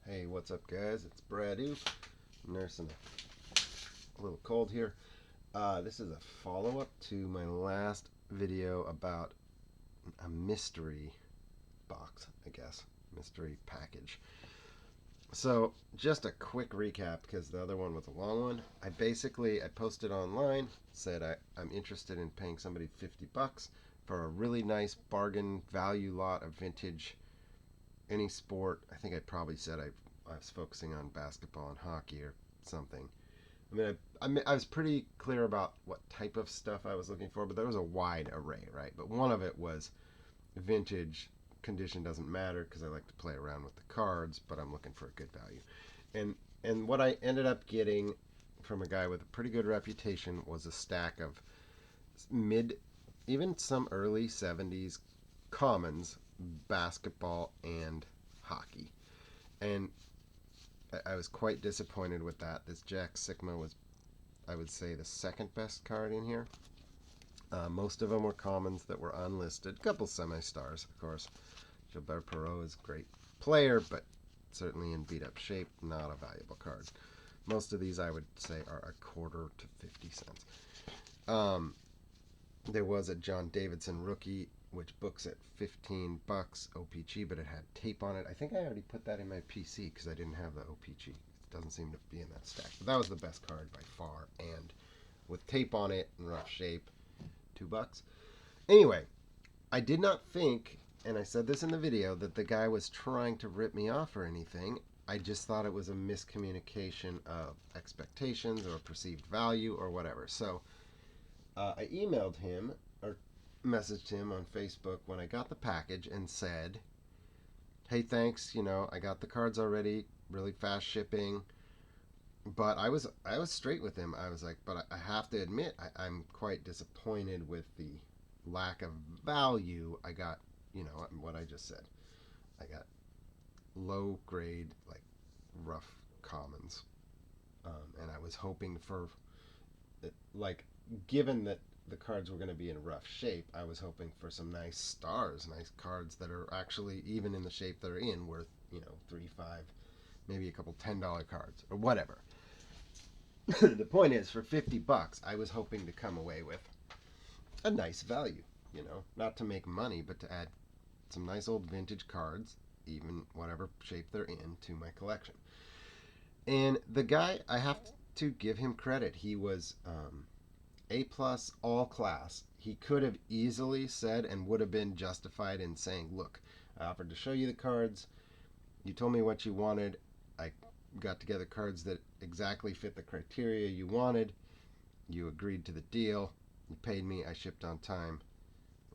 Hey, what's up, guys? It's Mcadoo. Nursing a little cold here. This is a follow-up to my last video about a mystery box, I guess. Mystery package. So, just a quick recap, because the other one was a long one. I posted online, said I'm interested in paying somebody $50 for a really nice bargain value lot of vintage any sport. I think I probably said I was focusing on basketball and hockey or something. I was pretty clear about what type of stuff I was looking for, but there was a wide array, right? But one of it was vintage. Condition doesn't matter because I like to play around with the cards, but I'm looking for a good value. And what I ended up getting from a guy with a pretty good reputation was a stack of even some early 70s commons, basketball and hockey. And I was quite disappointed with that. This Jack Sigma was, I would say, the second best card in here. Most of them were commons that were unlisted. A couple semi-stars, of course. Gilbert Perreault is a great player, but certainly in beat-up shape, not a valuable card. Most of these, I would say, are a quarter to 50 cents. There was a John Davidson rookie, which books at $15 OPG, but it had tape on it. I think I already put that in my PC because I didn't have the OPG. It doesn't seem to be in that stack. But that was the best card by far, and with tape on it in rough shape, $2. Anyway, I did not think, and I said this in the video, that the guy was trying to rip me off or anything. I just thought it was a miscommunication of expectations or perceived value or whatever. So I emailed him or messaged him on Facebook when I got the package and said, hey, thanks, I got the cards already, really fast shipping. But I was straight with him. I was like, but I have to admit, I'm quite disappointed with the lack of value. I got, what I just said. I got low grade, like rough commons. And I was hoping for, like, given that the cards were going to be in rough shape, I was hoping for some nice stars, nice cards that are actually, even in the shape they're in, worth, $3, $5, maybe a couple $10 cards or whatever. The point is, for $50, I was hoping to come away with a nice value, not to make money, but to add some nice old vintage cards, even whatever shape they're in, to my collection. And the guy, I have to give him credit. He was A+, all class. He could have easily said and would have been justified in saying, look, I offered to show you the cards. You told me what you wanted. I got together cards that exactly fit the criteria you wanted. You agreed to the deal. You paid me. I shipped on time.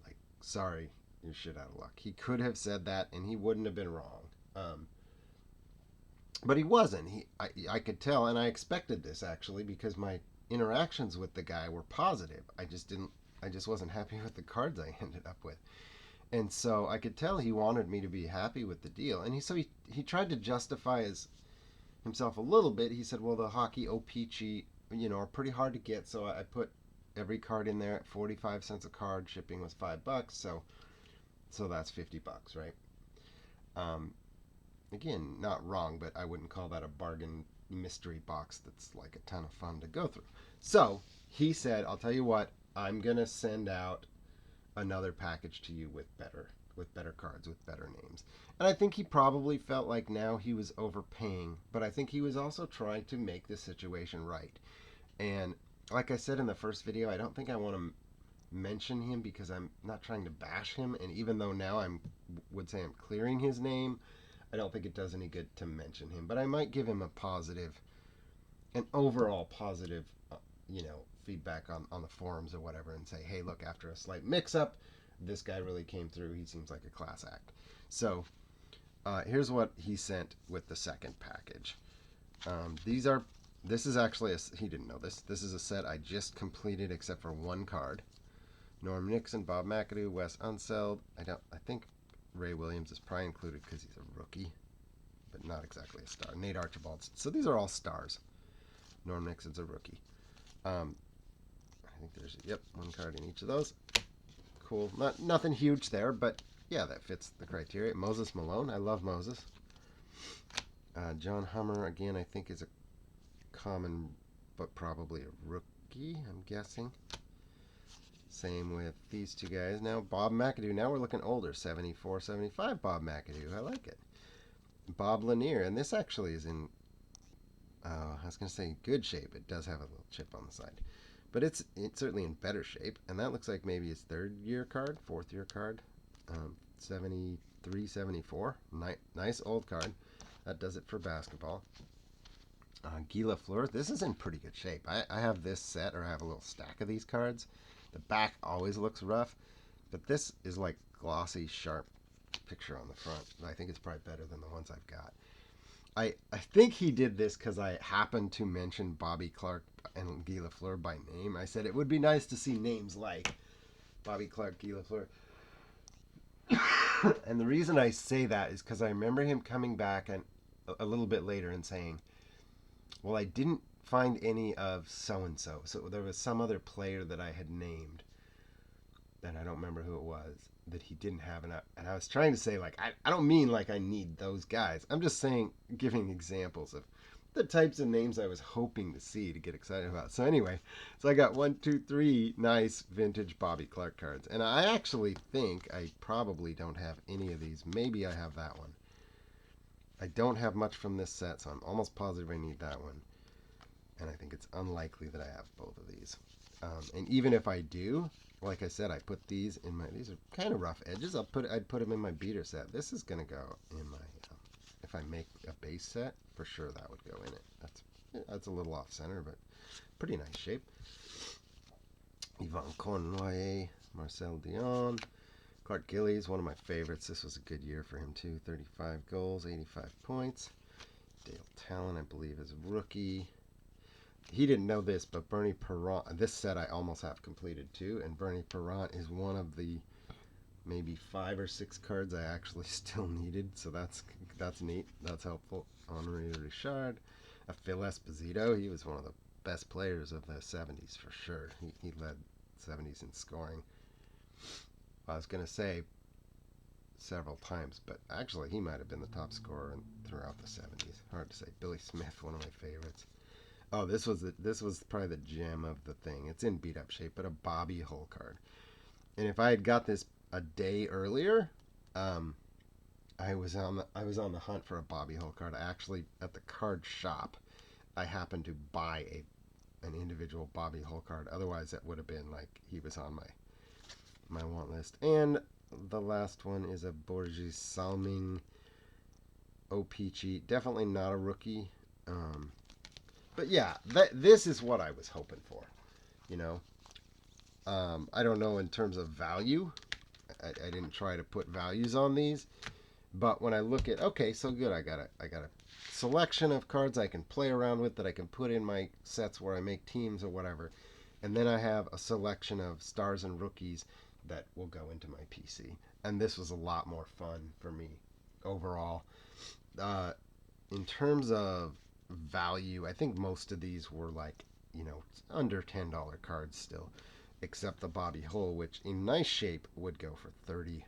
Like, sorry, you're shit out of luck. He could have said that, and he wouldn't have been wrong. But he wasn't. I could tell, and I expected this, actually, because my interactions with the guy were positive. I just wasn't happy with the cards I ended up with. And so I could tell he wanted me to be happy with the deal. And he tried to justify himself a little bit. He said, well, the hockey OPG, are pretty hard to get, so I put every card in there at 45 cents a card. Shipping was $5, so that's $50, right? Again, not wrong, but I wouldn't call that a bargain mystery box that's like a ton of fun to go through. So he said, I'll tell you what, I'm gonna send out another package to you with better cards, with better names. And I think he probably felt like now he was overpaying, but I think he was also trying to make the situation right. And like I said in the first video, I don't think I want to mention him because I'm not trying to bash him, and even though now I would say I'm clearing his name, I don't think it does any good to mention him. But I might give him an overall positive feedback on the forums or whatever, and say, hey, look, after a slight mix-up, this guy really came through. He seems like a class act. So here's what he sent with the second package. This is actually he didn't know this. This is a set I just completed except for one card. Norm Nixon, Bob Mcadoo, Wes Unseld. I think Ray Williams is probably included because he's a rookie, but not exactly a star. Nate Archibald. So these are all stars. Norm Nixon's a rookie. I think there's one card in each of those. Cool. Nothing huge there, but yeah, that fits the criteria. Moses Malone. I love Moses. John Hummer, again, I think is a common, but probably a rookie, I'm guessing. Same with these two guys. Now, Bob Mcadoo. Now we're looking older. 74, 75 Bob Mcadoo. I like it. Bob Lanier. And this actually is in, I was going to say good shape. It does have a little chip on the side. But it's certainly in better shape. And that looks like maybe his third year card, fourth year card. 73, 74. Nice old card. That does it for basketball. Guy Lafleur. This is in pretty good shape. I have this set, or I have a little stack of these cards. The back always looks rough, but this is like glossy, sharp picture on the front. I think it's probably better than the ones I've got. I think he did this because I happened to mention Bobby Clark and Guy Lafleur by name. I said it would be nice to see names like Bobby Clark, Guy Lafleur. And the reason I say that is because I remember him coming back and a little bit later and saying, well, I didn't find any of so-and-so. So there was some other player that I had named, and I don't remember who it was, that he didn't have. And I was trying to say, like, I don't mean like I need those guys. I'm just saying, giving examples of the types of names I was hoping to see to get excited about. So anyway, so I got 1, 2, 3 nice vintage Bobby Clark cards. And I actually think I probably don't have any of these. Maybe I have that one. I don't have much from this set, so I'm almost positive I need that one. And I think it's unlikely that I have both of these. And even if I do, like I said, I put these in my. These are kind of rough edges. I'd put them in my beater set. This is gonna go in my. If I make a base set, for sure that would go in it. That's a little off center, but pretty nice shape. Yvon Cornway, Marcel Dion, Clark Gillies, one of my favorites. This was a good year for him too. 35 goals, 85 points. Dale Talon, I believe, is a rookie. He didn't know this, but Bernie Perrant, this set I almost have completed too, and Bernie Perrant is one of the maybe 5 or 6 cards I actually still needed, so that's neat. That's helpful. Henri Richard, a Phil Esposito. He was one of the best players of the 70s for sure. He led 70s in scoring. I was going to say several times, but actually he might have been the top scorer throughout the 70s. Hard to say. Billy Smith, one of my favorites. Oh, this was probably the gem of the thing. It's in beat up shape, but a Bobby Hull card. And if I had got this a day earlier, I was on the hunt for a Bobby Hull card. I actually, at the card shop, I happened to buy an individual Bobby Hull card. Otherwise, that would have been like he was on my want list. And the last one is a Borges Salming OPG. Definitely not a rookie. But yeah, this is what I was hoping for, you know. I don't know in terms of value. I didn't try to put values on these, but when I look at, okay, so good, I got a selection of cards I can play around with that I can put in my sets where I make teams or whatever, and then I have a selection of stars and rookies that will go into my PC, and this was a lot more fun for me overall. In terms of value, I think most of these were like, you know, under $10 cards still, except the Bobby Hull, which in nice shape would go for 30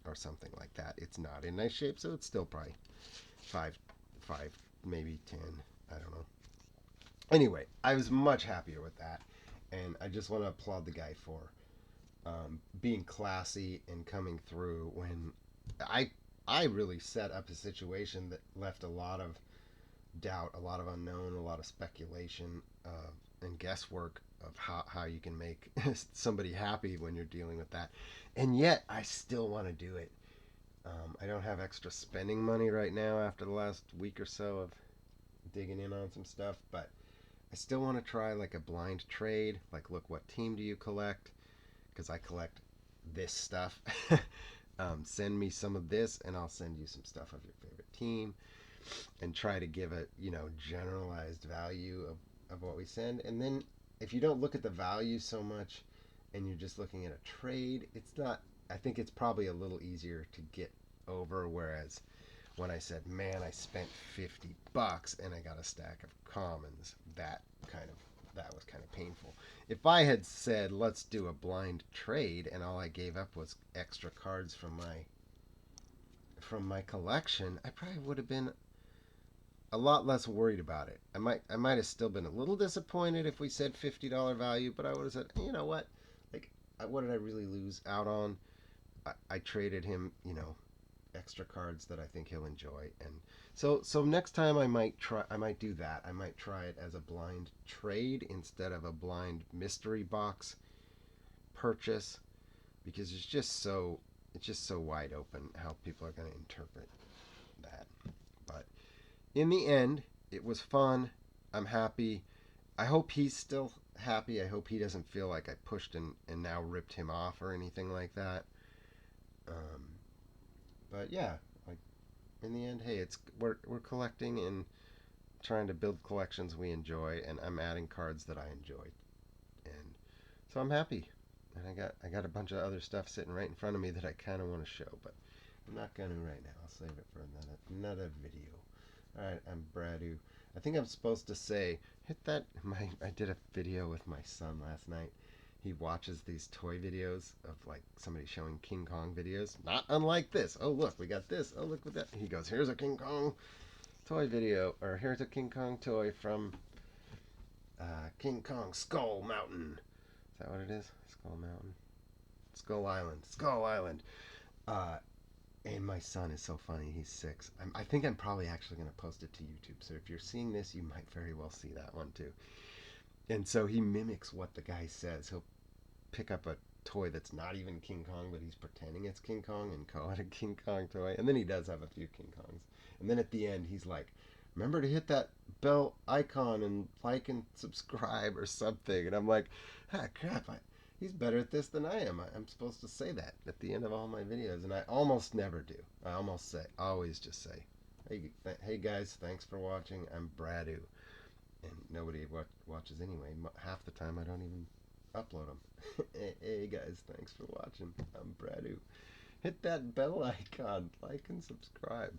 or something like that. It's not in nice shape, so it's still probably 5, maybe 10. I don't know. Anyway, I was much happier with that, and I just want to applaud the guy for being classy and coming through when I really set up a situation that left a lot of doubt, a lot of unknown, a lot of speculation and guesswork of how you can make somebody happy when you're dealing with that. And yet, I still want to do it. I don't have extra spending money right now after the last week or so of digging in on some stuff, but I still want to try like a blind trade. Like, look, what team do you collect? Because I collect this stuff. Send me some of this, and I'll send you some stuff of your favorite team. And try to give a, you know, generalized value of what we send. And then if you don't look at the value so much and you're just looking at a trade, it's not, I think it's probably a little easier to get over. Whereas when I said, man, I spent $50 and I got a stack of commons, that was kind of painful. If I had said, let's do a blind trade, and all I gave up was extra cards from my collection, I probably would have been a lot less worried about it. I might have still been a little disappointed if we said $50 value, but I would have said, you know what, like, what did I really lose out on? I traded him, extra cards that I think he'll enjoy, and so next time I might do that. I might try it as a blind trade instead of a blind mystery box purchase, because it's just so wide open how people are going to interpret that. But in the end, it was fun. I'm happy. I hope he's still happy. I hope he doesn't feel like I pushed and now ripped him off or anything like that. Um, but yeah, like, in the end, hey, we're collecting and trying to build collections we enjoy, and I'm adding cards that I enjoy, and so I'm happy. And I got a bunch of other stuff sitting right in front of me that I kind of want to show, but I'm not going to right now. I'll save it for another video. All right, I'm Bradu. I think I'm supposed to say hit that. I did a video with my son last night. He watches these toy videos of like somebody showing King Kong videos, not unlike this. Oh look, we got this. Oh look what that. He goes, here's a King Kong toy video, or here's a King Kong toy from King Kong Skull Mountain. Is that what it is? Skull Mountain, Skull Island, Skull Island. Uh, and my son is so funny. He's 6. I think I'm probably actually going to post it to YouTube. So if you're seeing this, you might very well see that one too. And so he mimics what the guy says. He'll pick up a toy that's not even King Kong, but he's pretending it's King Kong and call it a King Kong toy. And then he does have a few King Kongs. And then at the end, he's like, remember to hit that bell icon and like and subscribe or something. And I'm like, crap, he's better at this than I am. I'm supposed to say that at the end of all my videos, and I almost never do. I always just say, hey guys, thanks for watching. I'm Bradu. And nobody watches anyway. Half the time I don't even upload them. Hey guys, thanks for watching. I'm Bradu. Hit that bell icon, like and subscribe.